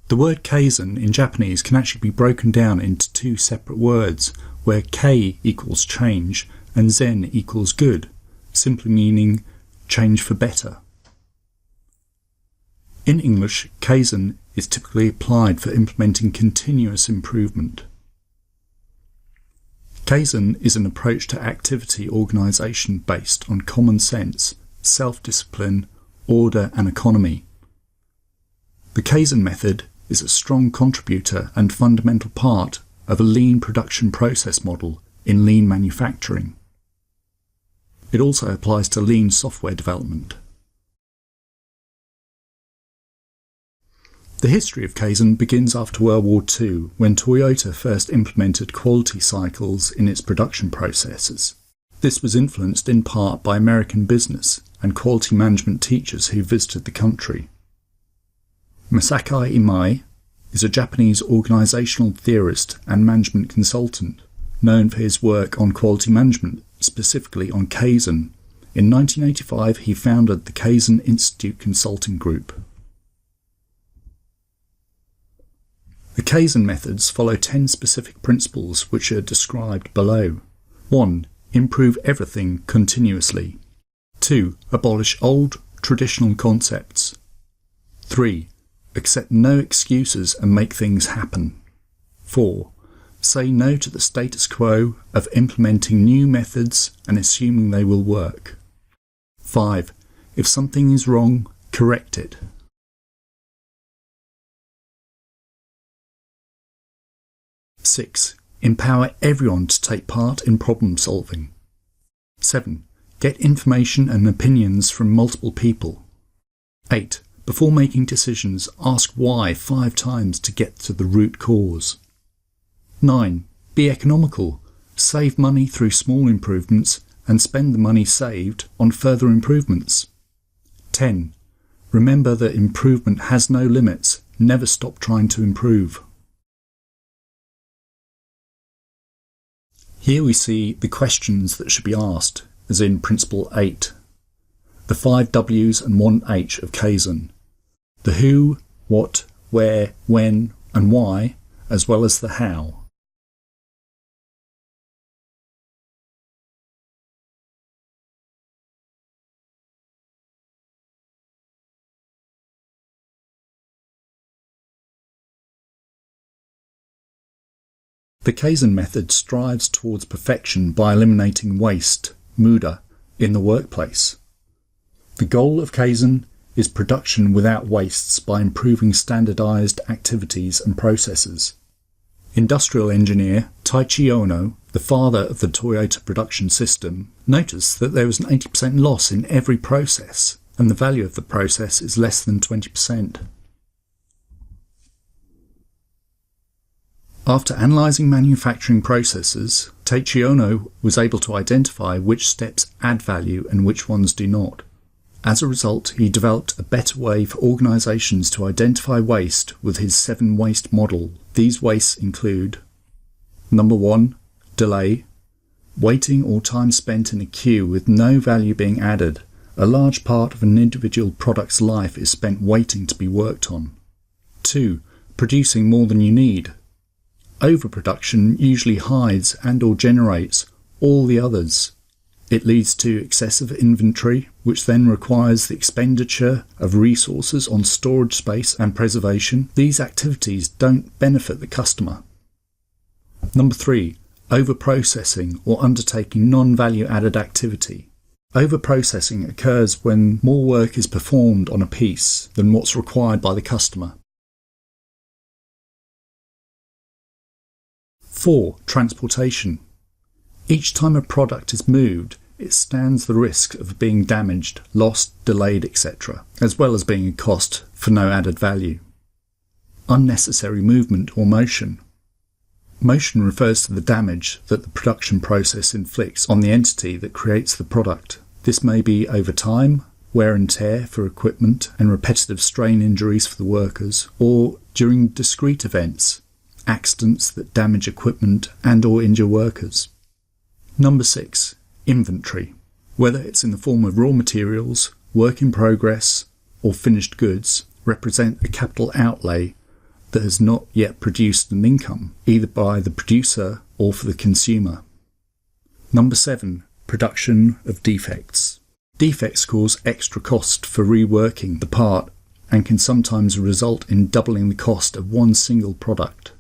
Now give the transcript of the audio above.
The word Kaizen in Japanese can actually be broken down into two separate words, where Kei equals change and Zen equals good, simply meaning change for better. In English, Kaizen is typically applied for implementing continuous improvement. Kaizen is an approach to activity organisation based on common sense, self-discipline, order and economy. The Kaizen method is a strong contributor and fundamental part of a lean production process model in lean manufacturing. It also applies to lean software development. The history of Kaizen begins after World War II, when Toyota first implemented quality cycles in its production processes. This was influenced in part by American business and quality management teachers who visited the country. Masakai Imai is a Japanese organizational theorist and management consultant, known for his work on quality management, specifically on Kaizen. In 1985, he founded the Kaizen Institute Consulting Group. The Kaizen methods follow 10 specific principles which are described below. 1. Improve everything continuously. 2. Abolish old, traditional concepts. 3. Accept no excuses and make things happen. 4. Say no to the status quo of implementing new methods and assuming they will work. 5. If something is wrong, correct it. 6. Empower everyone to take part in problem solving. 7. Get information and opinions from multiple people. 8. Before making decisions, ask why 5 times to get to the root cause. 9. Be economical. Save money through small improvements and spend the money saved on further improvements. 10. Remember that improvement has no limits. Never stop trying to improve. Here we see the questions that should be asked, as in Principle 8. The 5 W's and 1 H of Kaizen. The who, what, where, when and why, as well as the how. The Kaizen method strives towards perfection by eliminating waste, muda, in the workplace. The goal of Kaizen is production without wastes by improving standardized activities and processes. Industrial engineer Taichi Ono, the father of the Toyota production system, noticed that there was an 80% loss in every process, and the value of the process is less than 20%. After analysing manufacturing processes, Taichi Ono was able to identify which steps add value and which ones do not. As a result, he developed a better way for organisations to identify waste with his 7 waste model. These wastes include: Number 1. Delay. Waiting or time spent in a queue with no value being added. A large part of an individual product's life is spent waiting to be worked on. 2. Producing more than you need. Overproduction usually hides and/or generates all the others. It leads to excessive inventory, which then requires the expenditure of resources on storage space and preservation. These activities don't benefit the customer. Number 3. Overprocessing or undertaking non-value added activity. Overprocessing occurs when more work is performed on a piece than what's required by the customer. 4. Transportation. Each time a product is moved, it stands the risk of being damaged, lost, delayed, etc., as well as being a cost for no added value. Unnecessary movement or motion. Motion refers to the damage that the production process inflicts on the entity that creates the product. This may be over time, wear and tear for equipment and repetitive strain injuries for the workers, or during discrete events, accidents that damage equipment and/or injure workers. Number 6. Inventory. Whether it's in the form of raw materials, work in progress, or finished goods, represent a capital outlay that has not yet produced an income, either by the producer or for the consumer. Number 7. Production of defects. Defects cause extra cost for reworking the part and can sometimes result in doubling the cost of one single product.